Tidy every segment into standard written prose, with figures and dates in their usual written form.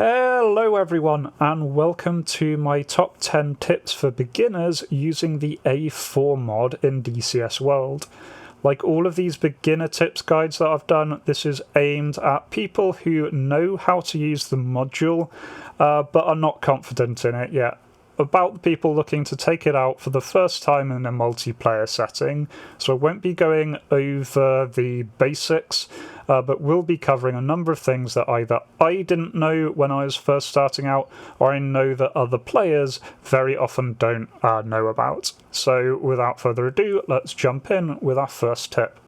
Hello everyone and welcome to my top 10 tips for beginners using the A-4 mod in DCS World. Like all of these beginner tips guides that I've done, this is aimed at people who know how to use the module but are not confident in it yet. About the people looking to take it out for the first time in a multiplayer setting, so I won't be going over the basics, but will be covering a number of things that either I didn't know when I was first starting out, or I know that other players very often don't know about. So without further ado, let's jump in with our first tip.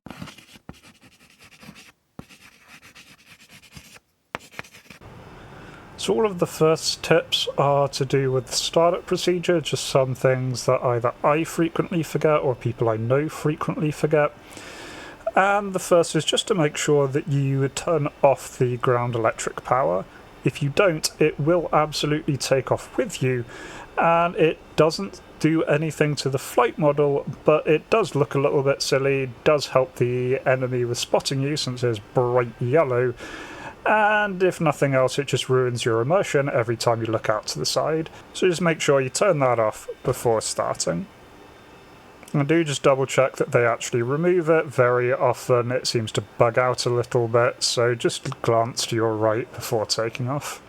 So all of the first tips are to do with the startup procedure, just some things that either I frequently forget or people I know frequently forget. And the first is just to make sure that you turn off the ground electric power. If you don't, it will absolutely take off with you, and it doesn't do anything to the flight model, but it does look a little bit silly, does help the enemy with spotting you since it's bright yellow. And if nothing else, it just ruins your immersion every time you look out to the side. So just make sure you turn that off before starting. And do just double check that they actually remove it. Very often it seems to bug out a little bit, so just glance to your right before taking off.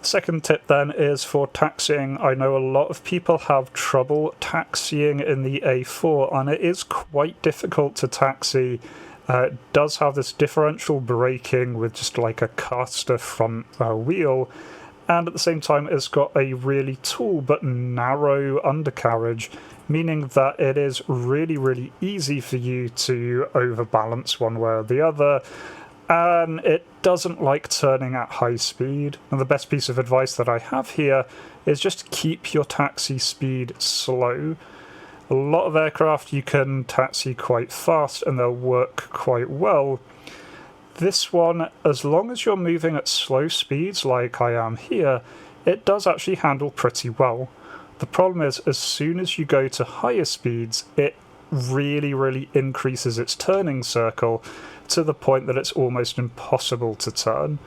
Second tip then is for taxiing. I know a lot of people have trouble taxiing in the A4, and it is quite difficult to taxi. It does have this differential braking with just like a caster front wheel, and at the same time it's got a really tall but narrow undercarriage, meaning that it is really easy for you to overbalance one way or the other. And it doesn't like turning at high speed. And the best piece of advice that I have here is just keep your taxi speed slow. A lot of aircraft you can taxi quite fast and they'll work quite well. This one, as long as you're moving at slow speeds like I am here, it does actually handle pretty well. The problem is, as soon as you go to higher speeds, it really increases its turning circle to the point that it's almost impossible to turn.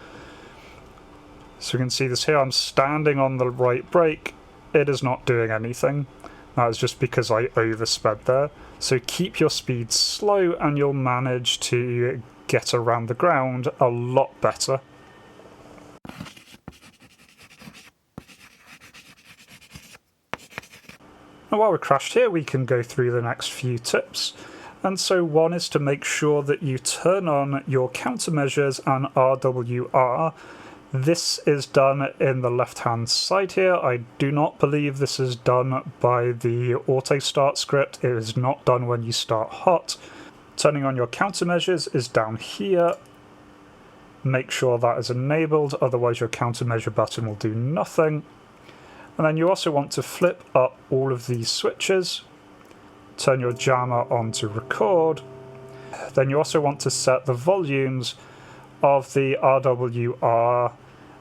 So you can see this here, I'm standing on the right brake, it is not doing anything. That is just because I oversped there. So keep your speed slow and you'll manage to get around the ground a lot better. Now while we're crashed here, we can go through the next few tips. And so one is to make sure that you turn on your countermeasures and RWR. This is done in the left-hand side here. I do not believe this is done by the auto start script. It is not done when you start hot. Turning on your countermeasures is down here. Make sure that is enabled, otherwise your countermeasure button will do nothing. And then you also want to flip up all of these switches. Turn your jammer on to record. Then you also want to set the volumes of the RWR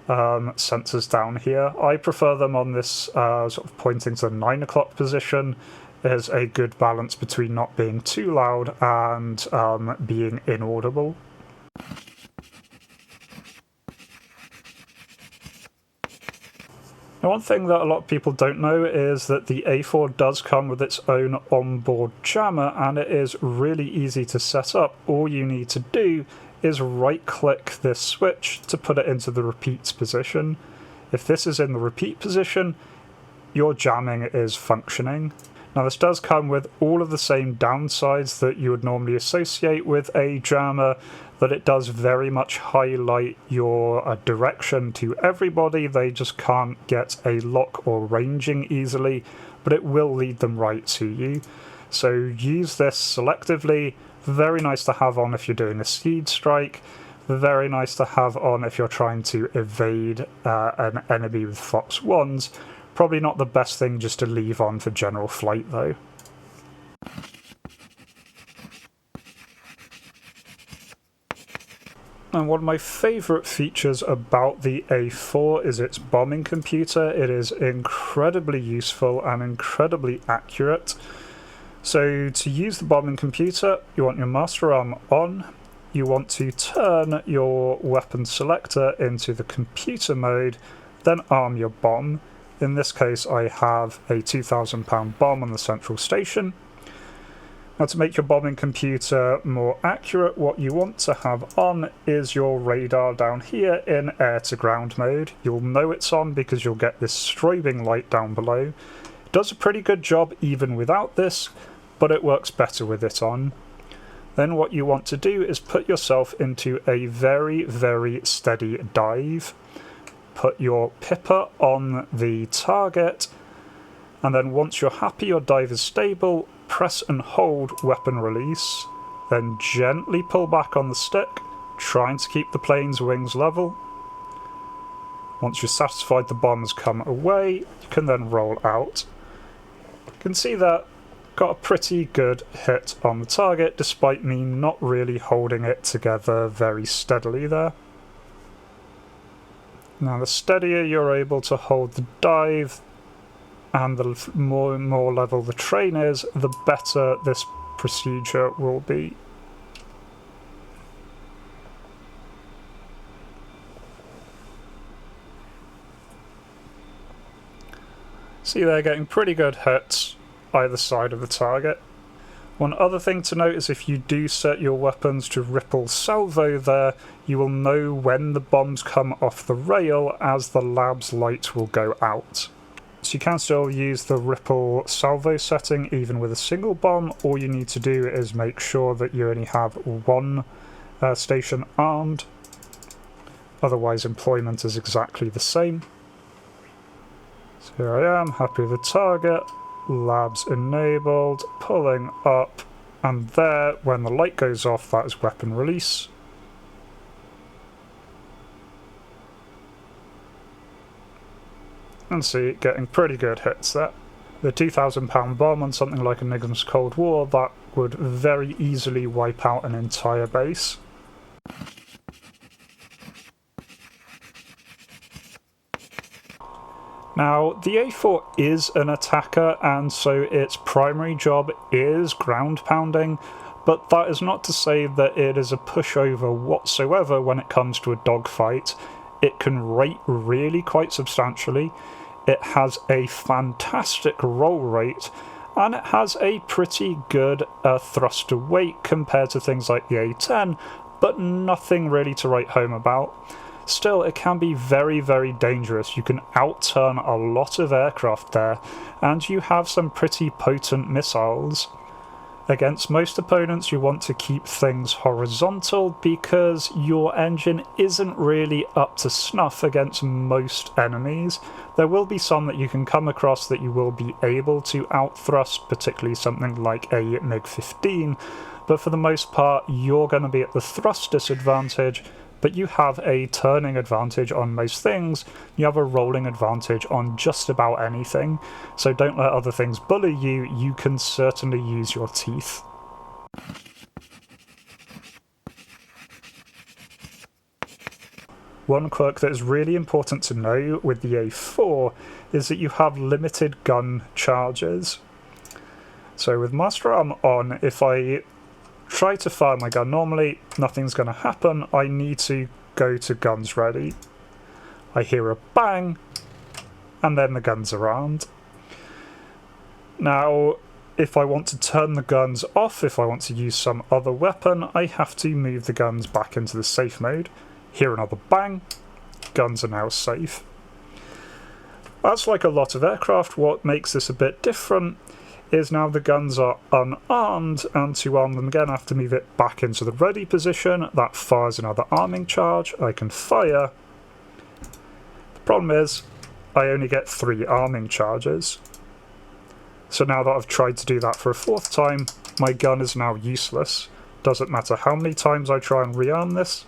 sensors down here. I prefer them on this sort of pointing to the 9 o'clock position. There's a good balance between not being too loud and being inaudible. Now, one thing that a lot of people don't know is that the A4 does come with its own onboard jammer, and it is really easy to set up. All you need to do is right-click this switch to put it into the repeats position. If this is in the repeat position, your jamming is functioning. Now this does come with all of the same downsides that you would normally associate with a jammer, that it does very much highlight your direction to everybody. They just can't get a lock or ranging easily, but it will lead them right to you. So use this selectively. Very nice to have on if you're doing a seed strike. Very nice to have on if you're trying to evade an enemy with Fox 1s. Probably not the best thing just to leave on for general flight though. And one of my favourite features about the A4 is its bombing computer. It is incredibly useful and incredibly accurate. So to use the bombing computer, you want your master arm on, you want to turn your weapon selector into the computer mode, then arm your bomb. In this case I have a 2,000-pound bomb on the central station. Now to make your bombing computer more accurate, what you want to have on is your radar down here in air to ground mode. You'll know it's on because you'll get this strobing light down below. It does a pretty good job even without this, but it works better with it on. Then what you want to do is put yourself into a very, very steady dive. Put your pipper on the target, and then once you're happy your dive is stable, press and hold weapon release, then gently pull back on the stick, trying to keep the plane's wings level. Once you're satisfied the bomb has come away, you can then roll out. You can see that got a pretty good hit on the target, despite me not really holding it together very steadily there. Now the steadier you're able to hold the dive, and the more level the train is, the better this procedure will be. See, they're getting pretty good hits either side of the target. One other thing to note is if you do set your weapons to ripple salvo there, you will know when the bombs come off the rail as the lab's light will go out. So you can still use the ripple salvo setting even with a single bomb. All you need to do is make sure that you only have one station armed. Otherwise employment is exactly the same. So here I am, happy with the target. Labs enabled, pulling up, and there, when the light goes off, that is weapon release. And see, getting pretty good hits there. The 2,000-pound bomb on something like Enigma's Cold War, that would very easily wipe out an entire base. Now, the A4 is an attacker, and so its primary job is ground pounding, but that is not to say that it is a pushover whatsoever when it comes to a dogfight. It can rate really quite substantially, it has a fantastic roll rate, and it has a pretty good thrust to weight compared to things like the A10, but nothing really to write home about. Still, it can be very, very dangerous. You can outturn a lot of aircraft there, and you have some pretty potent missiles. Against most opponents, you want to keep things horizontal because your engine isn't really up to snuff against most enemies. There will be some that you can come across that you will be able to outthrust, particularly something like a MiG-15, but for the most part, you're going to be at the thrust disadvantage. But you have a turning advantage on most things, you have a rolling advantage on just about anything, so don't let other things bully you, you can certainly use your teeth. One quirk that is really important to know with the A4 is that you have limited gun charges. So with Master Arm on, if I try to fire my gun normally, nothing's going to happen. I need to go to guns ready. I hear a bang, and then the guns are armed. Now, if I want to turn the guns off, if I want to use some other weapon, I have to move the guns back into the safe mode. Hear another bang, guns are now safe. That's like a lot of aircraft. What makes this a bit different is now the guns are unarmed, and to arm them again I have to move it back into the ready position. That fires another arming charge. I can fire. The problem is I only get 3 arming charges. So now that I've tried to do that for a 4th time, my gun is now useless. Doesn't matter how many times I try and rearm this,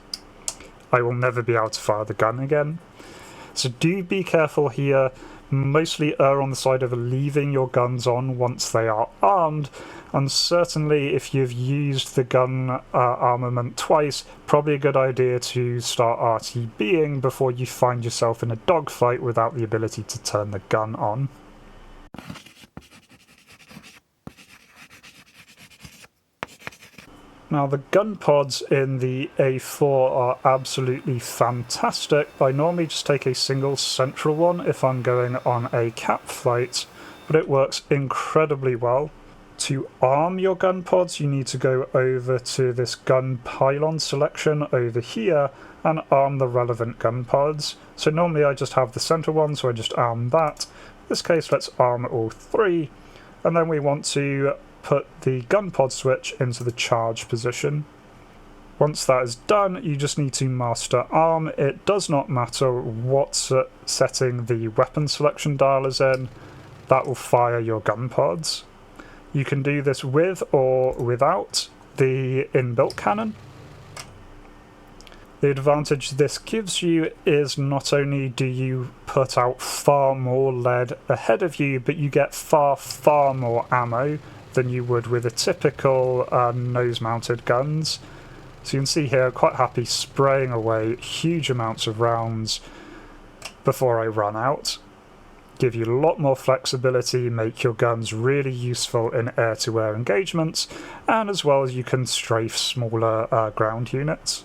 I will never be able to fire the gun again. So do be careful here. Mostly err on the side of leaving your guns on once they are armed, and certainly if you've used the gun armament twice, probably a good idea to start RTBing before you find yourself in a dogfight without the ability to turn the gun on. Now the gun pods in the A4 are absolutely fantastic. I normally just take a single central one if I'm going on a cap flight, but it works incredibly well. To arm your gun pods, you need to go over to this gun pylon selection over here and arm the relevant gun pods. So normally I just have the center one, so I just arm that. In this case, let's arm all three, and then we want to put the gun pod switch into the charge position. Once that is done, you just need to master arm. It does not matter what setting the weapon selection dial is in, that will fire your gun pods. You can do this with or without the inbuilt cannon. The advantage this gives you is not only do you put out far more lead ahead of you, but you get far more ammo than you would with a typical nose-mounted guns. So you can see here, I'm quite happy spraying away huge amounts of rounds before I run out. Give you a lot more flexibility, make your guns really useful in air-to-air engagements, and as well as you can strafe smaller ground units.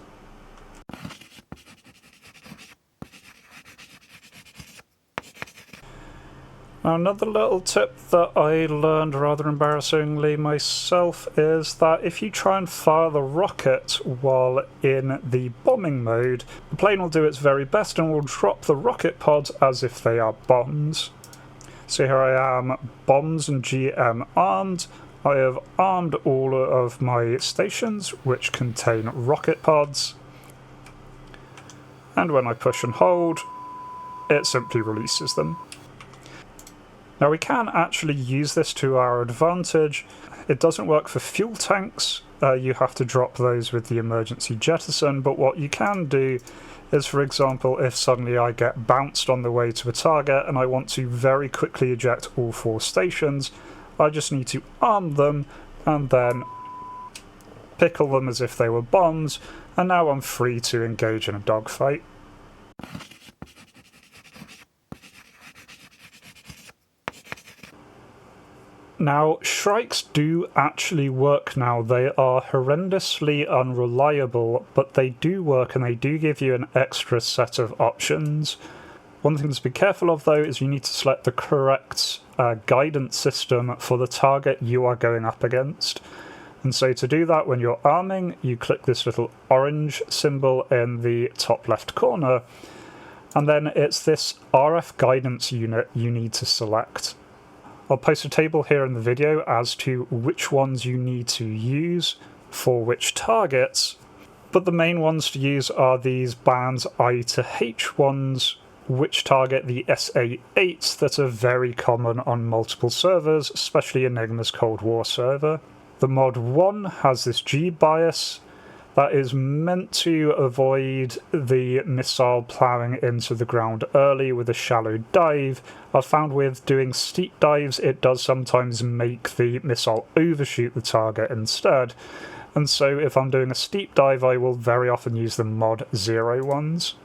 Now, another little tip that I learned rather embarrassingly myself is that if you try and fire the rocket while in the bombing mode, the plane will do its very best and will drop the rocket pods as if they are bombs. So here I am, bombs and GM armed. I have armed all of my stations which contain rocket pods, and when I push and hold, it simply releases them. Now we can actually use this to our advantage. It doesn't work for fuel tanks, you have to drop those with the emergency jettison, but what you can do is, for example, if suddenly I get bounced on the way to a target and I want to very quickly eject all 4 stations, I just need to arm them and then pickle them as if they were bombs, and now I'm free to engage in a dogfight. Now, Shrikes do actually work now. They are horrendously unreliable, but they do work and they do give you an extra set of options. One thing to be careful of, though, is you need to select the correct guidance system for the target you are going up against. And so to do that, when you're arming, you click this little orange symbol in the top left corner, and then it's this RF guidance unit you need to select. I'll post a table here in the video as to which ones you need to use for which targets, but the main ones to use are these bands I to H ones, which target the SA8s that are very common on multiple servers, especially Enigma's Cold War server. The mod 1 has this G bias that is meant to avoid the missile ploughing into the ground early with a shallow dive. I've found with doing steep dives it does sometimes make the missile overshoot the target instead, and so if I'm doing a steep dive I will very often use the mod 0 ones.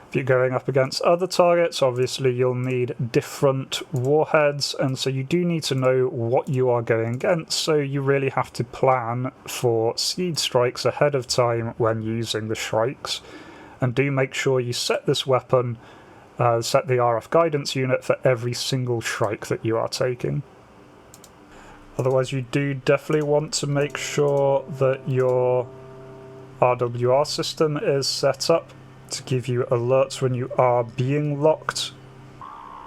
If you're going up against other targets, obviously you'll need different warheads, and so you do need to know what you are going against, so you really have to plan for seed strikes ahead of time when using the Shrikes. And do make sure you set this weapon, set the RF guidance unit for every single Shrike that you are taking. Otherwise you do definitely want to make sure that your RWR system is set up to give you alerts when you are being locked.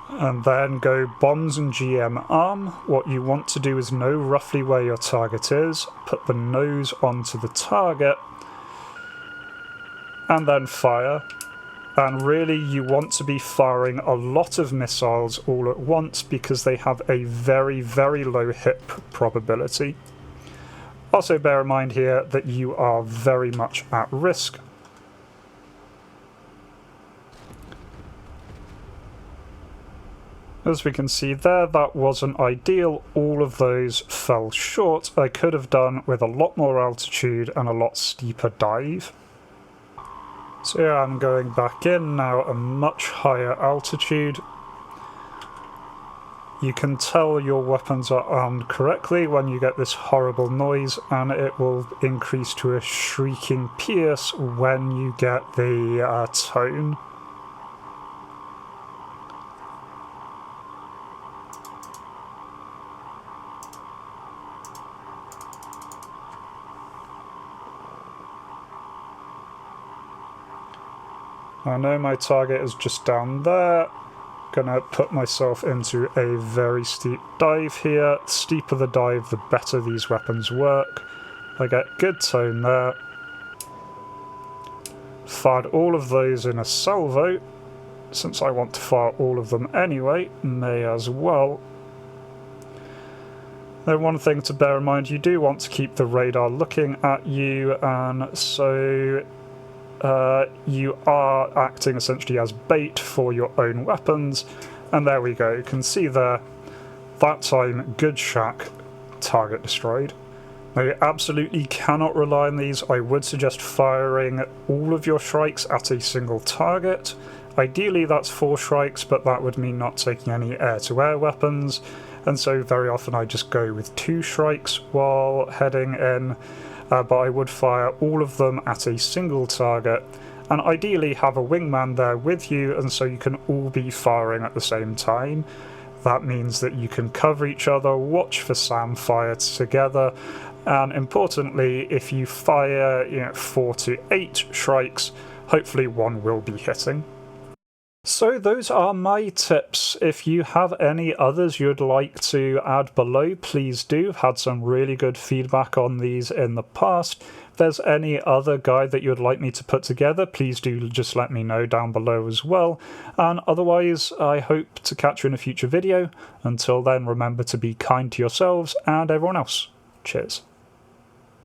And then go bombs and GM arm. What you want to do is know roughly where your target is, put the nose onto the target, and then fire. And really you want to be firing a lot of missiles all at once because they have a very low hit probability. Also bear in mind here that you are very much at risk. As we can see there, that wasn't ideal. All of those fell short. I could have done with a lot more altitude and a lot steeper dive. So here I'm going back in now, a much higher altitude. You can tell your weapons are armed correctly when you get this horrible noise, and it will increase to a shrieking pierce when you get the tone. I know my target is just down there. Gonna put myself into a very steep dive here. The steeper the dive, the better these weapons work. I get good tone there. Fired all of those in a salvo. Since I want to fire all of them anyway, may as well. Now, one thing to bear in mind, you do want to keep the radar looking at you, and so you are acting essentially as bait for your own weapons. And there we go, you can see there, that time, good shack, target destroyed. Now you absolutely cannot rely on these. I would suggest firing all of your Shrikes at a single target. Ideally that's 4 Shrikes, but that would mean not taking any air-to-air weapons, and so very often I just go with 2 Shrikes while heading in. But I would fire all of them at a single target, and ideally have a wingman there with you, and so you can all be firing at the same time. That means that you can cover each other, watch for SAM fire together, and importantly, if you fire 4 to 8 Shrikes, hopefully one will be hitting. So those are my tips. If you have any others you'd like to add below, please do. I've had some really good feedback on these in the past. If there's any other guide that you'd like me to put together, please do just let me know down below as well. And otherwise, I hope to catch you in a future video. Until then, remember to be kind to yourselves and everyone else. Cheers.